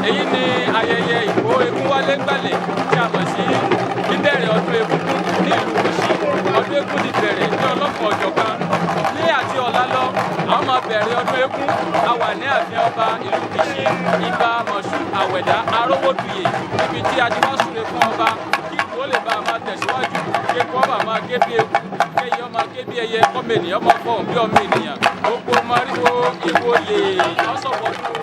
èyí ni ayẹyẹ ìkó eégún wálé gbàlẹ̀ tí a mọ̀ sí bíbẹ̀rẹ̀ ọdún egúngún ní ìlú Mùṣín. Ọdún eégún ti bẹ̀rẹ̀ ní ọlọ́kan ọ̀jọ̀kan. Ní àti ọ̀la lọ àwọn máa bẹ̀rẹ̀ ọdún eégún. A wà ní ààfin ọba ìlú Mùṣín Ìbà Mọ̀ṣúù Àwẹ̀dá Arówódùyè níbi tí a ti wá súre fún ọba kí ìkó lè bá a máa tẹ̀síwájú kí eku ọba máa ké bí eku kẹ́yẹ ọmọ ké bí ẹyẹ ọmọ ènìyàn máa fọhùn bí ọmọ ènìyàn gbogbo mariwo ìwòye ọ̀sọ̀bọ̀dún.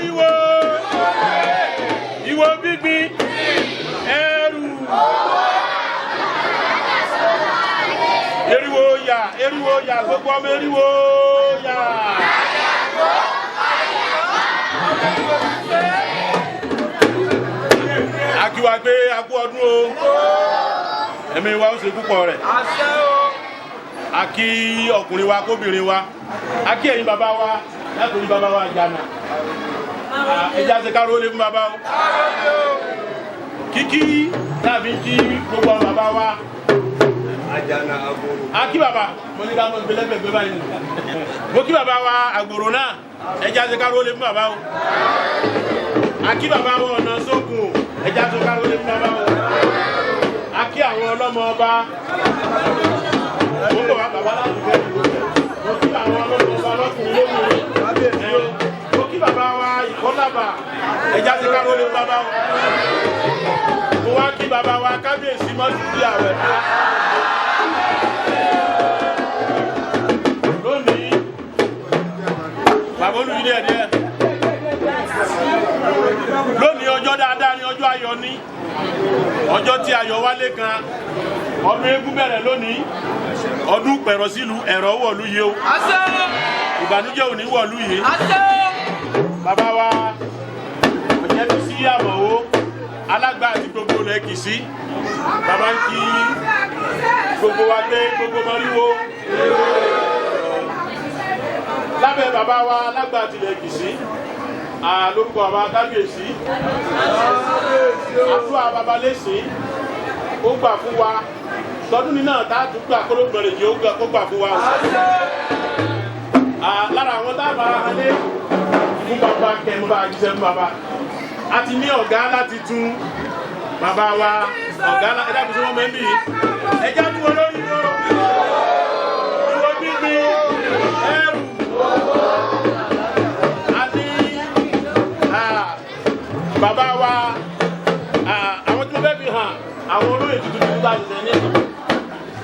eriwo ìwọ gbígbín ẹrù eriwo ya gbogbo ọmọ eriwo ya. Akiwa gbé akú ọdún o ẹ̀mí wa ó ṣe púpọ̀ rẹ̀. Akí ọkùnrin wa kóbìnrin wa akí ẹ̀yin bàbá wa látòrí bàbá wa jànà ẹjá ṣe káró lé fún bàbá o kíkí tàbí kí gbogbo àwọn bàbá wa akí bàbá mo ní ká mọ̀ gbẹlẹ́gbẹ̀gbẹ̀ báyìí mo kí bàbá wa àgbòrò náà ẹjá ṣe káró lé fún bàbá o akí bàbá wa ọ̀nà sókun ẹjá ṣe káró lé fún bàbá o akí àwọn ọlọ́mọ ọba mo kọ̀ wá bàbá láti fẹ́ mo kí àwọn ọlọ́mọ ọba lọ́kùnrin lóbìnrin mo kí bàbá wa ìkọ́lábà ẹjá ṣe káró lé fún bàbá o mo wá kí bàbá wa kábíyèsí mọ́tútù àwẹ̀ lónìí bàbá olùyí díẹ̀ díẹ̀ lónìí ọjọ́ dáadáa ni ọjọ́ ayọ̀ ní ọjọ́ tí ayọ̀ wálé kan ọdún eégún bẹ̀rẹ̀ lónìí ọdún pẹ̀rọ sílùú ẹ̀rọ wọ̀lú yìí o ìbànújẹ́ ò ní wọ̀lú yìí bàbá wa ọ̀jẹ́bí sí àmọ̀wó alágbà àti gbogbo ilẹ̀ Kìsí bàbá ń kí gbogbo wa gbé gbogbo mọ́ríwó lábẹ́ bàbá wa alágbà àti ilẹ̀ Kìsí lórúkọ àbá kábíyèsí àtúwà bàbá lẹ́sìn ó gbà fún wa tọdún ní náà táàtù gbà kólógbọ̀nrẹ̀ jẹ́ ó gbà fún wa lára àwọn tábàrà alẹ́ fún bàbá kẹmú bá jíṣẹ́ fún bàbá a ti ní ọ̀gá láti tún bàbá wa ọ̀gá ẹ̀dàkùn sí wọn mẹ́bí ẹjá tún olórí ìwọ gbígbín ẹrù a ní bàbá wa àwọn tí wọ́n fẹ́ fi hàn àwọn olóyè tuntun tó ti sẹ́ ní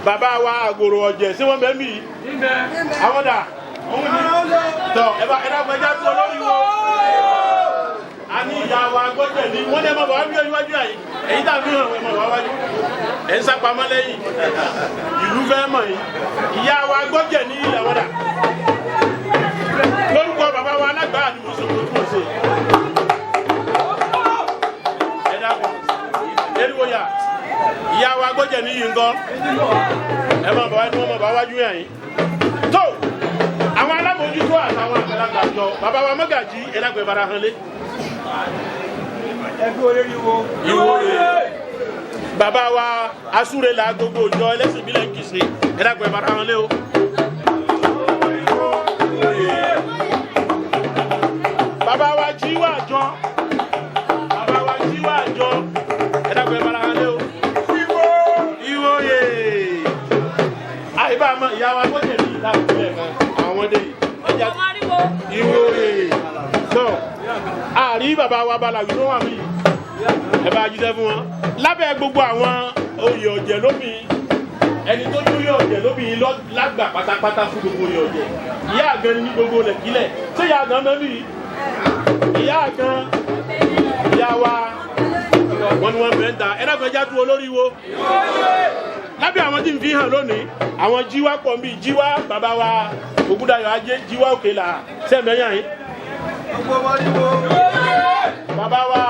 bàbá wa àgbòrò ọ̀jẹ̀ sí wọn mẹ́bí àwọn dà tọ́ ẹ̀dàkùn ẹjá tún olórí wọn a ní ìyá wa gbọ́jẹ̀ ní wọ́n lẹ́ mọ̀ bọ̀ wá bí iwájú àyí èyí tàbí hàn wọ́n mọ̀ bọ̀ wájú ẹ̀ ń sápamọ́ lẹ́yìn ìlú fẹ́ mọ̀ yìí ìyá wa gbọ́jẹ̀ ní ìyàwọ́dà lórúkọ bàbá wa alágbà ni mo sọ̀rọ̀ tó ṣe ẹ̀dàkùn eriwoya ìyá wa gbọ́jẹ̀ ní yìí ńkọ́ ẹ̀ mọ̀ bọ̀ wájú wọ́n mọ̀ bọ̀ wájú àyí tó àwọn alábòójútó àtàwọn àgbàlagbà jọ bàbá wa Mọ́gàjí ẹ̀dàgbẹ̀ bara hàn lé ẹbí olórí wo bàbá wa asúre la gbogbo ìjọ ẹlẹ́sìn ìbílẹ̀ ń Kìsí ẹ̀dàgbẹ̀ bara hàn lé o bàbá wa jíwà jọ ẹ̀dàgbẹ̀ bara hàn lé o ìwò yè àìbá mọ́ ìyá wa gbọ́dẹ̀ ní ìlà ìpínlẹ̀ kan àwọn ọmọdé yìí ìwò yè náà àrí bàbá wa Bàlàwí tó wà mí ẹ bá jíṣẹ́ fún wọn lábẹ́ gbogbo àwọn oyè ọ̀jẹ̀ lómi ẹni tó ní oyè ọ̀jẹ̀ lómi lágbà pátápátá fún gbogbo oyè ọ̀jẹ̀ ìyá àgàn ní gbogbo lẹ̀kílẹ̀ tí ìyá àgàn mẹ́bí ìyá àgàn ìyá wa wọn ni wọn fẹ́ ń ta ẹ̀dàgbẹ́já tún olórí wo lábẹ́ àwọn tí ń fi hàn lónìí àwọn jíwá pọ̀ ń bí jíwá bàbá wa Ògúndayọ̀ Ajé jíwá Òkèlà sẹ́mẹ̀yàn yìí bàbá wa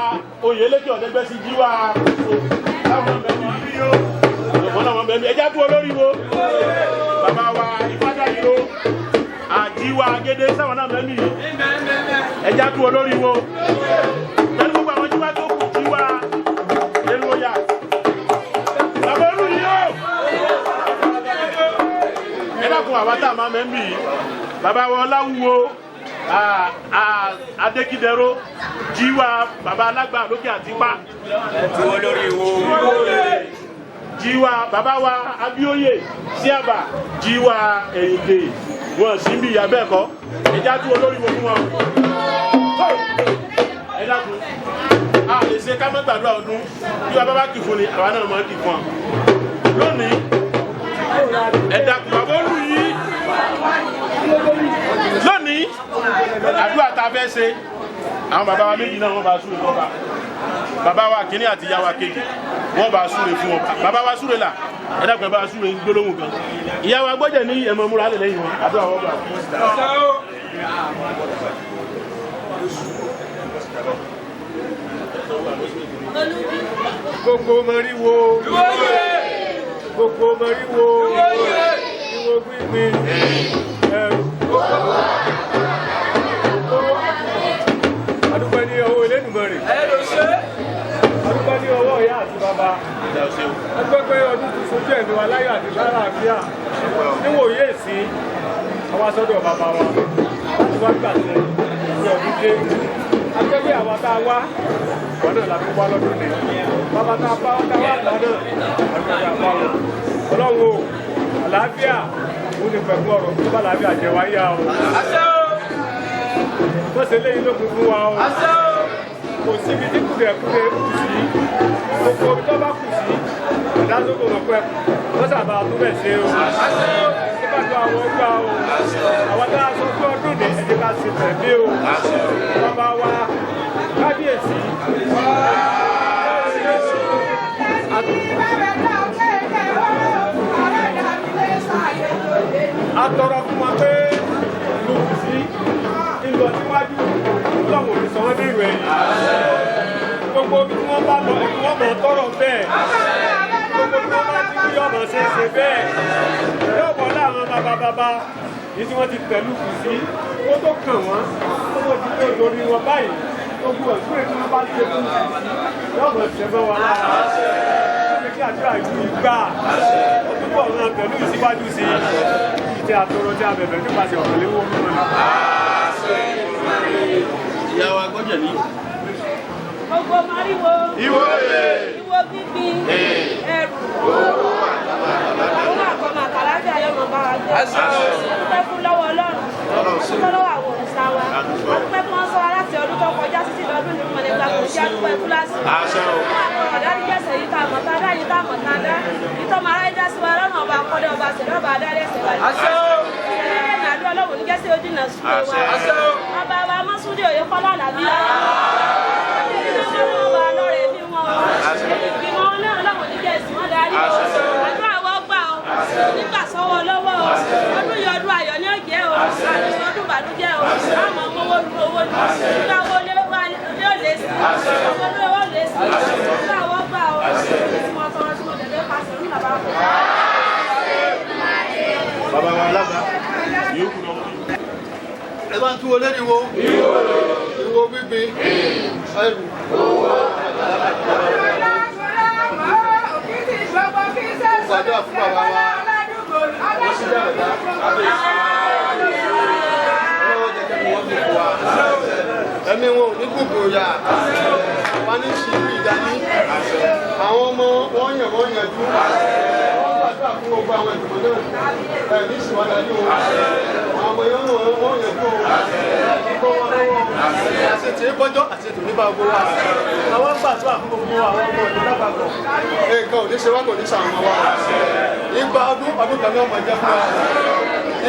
Oyèlékè Ọ̀dẹ́gbẹ́sí jíwá láwọn mẹ́bí ọ̀pọ̀ náà mẹ́bí ẹjá tún olórí wo bàbá wa Ifádàyìró àjíwá Agédé sáwọn náà mẹ́bí ẹjá tún olórí wo pẹ̀lú gbogbo àwọn jíwá tó kù jíwá Elúwọ̀yà bàbá olú yìí ó ẹ̀dàkùn àwátà máa mẹ́bí bàbá wa Ọláwúwo Adékídẹró jíwá bàbá alágbà lókè àtìpá ẹtù olórí wo jíwá bàbá wa Abíóyè Síàbà jíwá Ẹ̀yìndé wọn sí bí ìyá bẹ́ẹ̀ kọ́ ẹjá tún olórí wo fún wọn ẹ̀dàkùn a lè ṣe ká má gbàdúrà ọdún bí bàbá bá kì fún ni àwa náà máa kì fún ọ lónìí ẹ̀dàkùn bàbá olú yìí lónìí àdúrà tá a fẹ́ ṣe àwọn bàbá wa méjì náà wọ́n bá súre lọ́ba bàbá wa kìíní àti ìyá wa kejì wọ́n bá súre fún ọba bàbá wa súre là ẹ dákun ẹ bá súre gbólóhùn kan ìyá wa gbọ́dẹ̀ ní ẹ̀mọ múra lẹ̀ lẹ́yìn wọn àdúrà wọn gbà. gbogbo mọ̀ríwo gbogbo mọ̀ríwo ìwò gbígbin ẹ̀rù adúpẹ́ ní ọwọ́ Elédùmarè adúpẹ́ ní ọwọ́ ìyá àti bàbá adúpẹ́ pé ọdún tó sojú ẹ̀mí wa láyọ̀ àti lálàáfíà níwòye sí àwọn asọ́dọ̀ bàbá wa láti wá gbàṣẹ ní ọdún dé adúpẹ́ pé àwọn tá a wá wọn náà láti wá lọ́dún ní bàbá tá a bá wá náà adúpẹ́ àpá wọn ọlọ́run o àlàáfíà òun ní pẹ̀lú ọ̀rọ̀ tó bá làáfíà jẹ wáyà o wọ́n ṣe léyìn ló kún fún wa o kò síbi tí kùdẹ̀kùdẹ̀ kù sí gbogbo tó bá kù sí ìdásókò rọ̀pẹ́ wọ́n sábà tó bẹ̀ ṣe o nígbà tó àwọn ọgbà o àwọn tá a sọ pé ọdún ní ẹ̀jẹ̀ ká ṣe tẹ̀lé o bàbá wa kábíyèsí atọrọ fún wa pé lòkù sí ìlọ níwájú lọ́wọ́ òrìṣàn ní ìwẹ̀ yìí gbogbo bí wọ́n bá lọ ẹ̀kú wọ́n mọ̀ tọrọ bẹ́ẹ̀ gbogbo bí wọ́n bá ti kú yọ̀mọ̀ ṣe é ṣe bẹ́ẹ̀ yóò wọ́n láwọn bàbá yìí tí wọ́n ti tẹ̀lú kù sí ó tó kàn wọ́n ó mọ̀ ti tó lórí wọn báyìí gbogbo ọ̀sùn ètò wọn bá ṣe kú yọ̀mọ̀ ṣẹ̀fẹ̀ wọn lára kí àdúrà yìí gbà ó túbọ̀ ràn pẹ̀lú ìsíwájú sí ìtẹ́ àtọrọ tí a bẹ̀bẹ̀ nípasẹ̀ ọ̀rọ̀léwó mímọ́ náà. ìyá wa gbọ́dọ̀ ní. gbogbo mariwo ìwọ gbígbin ẹrù owó àkọmọ àkàlájà yọmọ bá wa gbé dúpẹ́ fún lọ́wọ́ Ọlọ́run dúpẹ́ lọ́wọ́ àwọn òrìṣà wa dúpẹ́ fún wọn sọ wa láti ọdún tó kọjá títí lọ́dún ní mọ̀lẹ́gbà kò sí àdúpẹ́ fúláṣí fún àkọrọ̀ dárí jẹ́sẹ̀ yìí tá a mọ̀ tá a dá yìí tá a mọ̀ tá a dá yìí tó máa ráyé dá sí wa lọ́nà ọba akọ́dẹ ọba àṣẹlẹ̀ ọba adarí ẹsẹ̀ wa yìí nàdú Ọlọ́run ní jẹ́sẹ̀ ojú náà sùn wa ọba wa mọ́súndé òye kọ́lá làbí ọba lọ́rẹ̀ bí wọn ìgbìmọ̀ náà lọ́wọ́ ní jẹ́sì wọn darí àdúrà wọ́n gbà ó nígbà sọ́wọ́ lọ́wọ́ ó ọdún yìí ọdún ayọ̀ ní ọ̀jẹ́ ó àdúgbò ọdún ìbànújẹ́ ó àmọ́ owó lu owó lu nígbà wo lé ó lé sí owó lé ó lé sí nígbà wọ́n gbà ó tí wọ́n tọrọ tí mo dẹ̀dẹ̀ pàṣẹ ní bàbá wọn. bàbá wa alága yóò kú lọ́wọ́. ẹ bá ń tú olóríwo ìwo gbígbin ẹrù. Gbàdúrà fún bàbá wa wọ́n sì dára dá ọlọ́wọ́ jẹ́jẹ́ ni wọ́n fi kú wa ẹ̀mí wọn ò ní gbogbo ya wọ́n ní sí ìdání àwọn ọmọ wọ́n yàn wọ́n yànjú wọ́n gbàdúrà fún gbogbo àwọn ìgbìmọ̀ náà ẹ̀ ní ìsìnwádàájú àwọn ọmọ yẹn wọ́n yànjú kó wọn lọ́wọ́ àṣetì ìbọ́jọ́ àṣetì nípa gbogbo wa àwọn gbàdúrà fún gbogbo àwọn ọmọ ìlú lápapọ̀ nǹkan ò ní ṣe wá kò ní ṣàwọn ọmọ wa ìgbà ọdún kan náà mọ̀ jẹ́ fún wa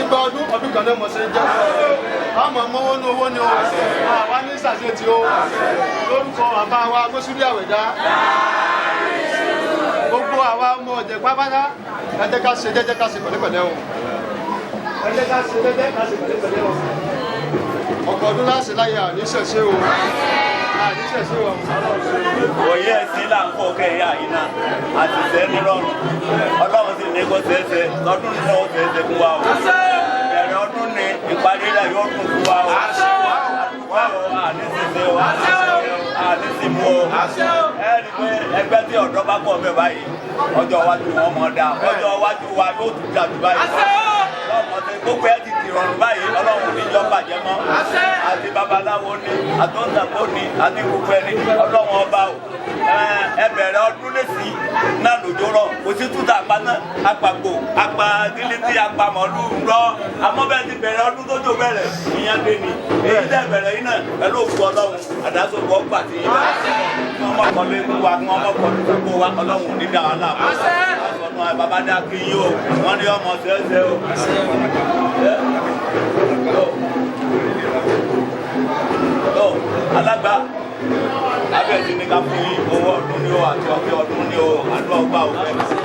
ìgbà ọdún kan náà mọ̀ ṣe jẹ́ fún wa àmọ́ mọ́wọ́ ní owó ni o àwa ní ṣàṣetì o lórúkọ àbá wa Gbósúdé Àwẹ̀dá gbogbo àwa ọmọ ọ̀jẹ̀ pápátá ẹ jẹ́ ká ṣe jẹ́jẹ́ ká ṣe pẹ̀lẹ́pẹ̀lẹ́ o ẹ jẹ́ ká ṣe jẹ́jẹ́ ká ṣe pẹ̀lẹ́pẹ̀lẹ́ o ọ̀pọ̀ ọdún láti láyé àníṣẹ̀ṣe o àníṣẹ̀ṣe o. òye ẹ̀sìn là ń kọ́ kẹ́yà yìí náà àti tẹ́ nírọ̀rùn Ọlọ́run sì ní kó ṣeéṣe lọ́dún náà ó ṣeéṣe fún wa o bẹ̀rẹ̀ ọdún ní ìparí rẹ̀ yóò dùn fún wa o àdúgbò àníṣẹ̀ṣe o àníṣìmú o ẹ rí pé ẹgbẹ́ tí ọ̀dọ́ bá pọ̀ bẹ́ẹ̀ báyìí ọjọ́ iwájú wọn mọ̀ dáa ọjọ́ iwájú wa yóò tún dàbí báyìí ọmọdé gbogbo ẹ ti dìrọ̀rùn báyìí Ọlọ́run níjọ́ bàjẹ́ mọ́ àti babaláwo ni àtọ́ntàkó ni àti gbogbo ẹni Ọlọ́run ọba o ẹ bẹ̀rẹ̀ ọdún lẹ́sí náà lójó rọ̀ kò sí túta àpáná àpapọ̀ àpá gílítì àpamọ́lù rọ àmọ́ bẹ́ẹ̀ ti bẹ̀rẹ̀ ọdún tó jò bẹ̀rẹ̀ ìyẹn dé ni èyí tẹ̀ bẹ̀rẹ̀ yìí náà pẹ̀lú òkú Ọlọ́run àdásòkò ọgbà tí yìí bá ọmọkọ̀lé wa ọmọkọ̀lé gbogbo wa Ọlọ́run ní dáhà náà àtọ̀nà bàbá dá kí yí o wọ́n ní ọmọ ṣẹ́ṣẹ́ o. Oh. alágbà abẹ́ẹ̀dì ní ká fún yín owó ọdún ní o àti ọtí ọdún ní o àdúrà ọgbà òfẹ́.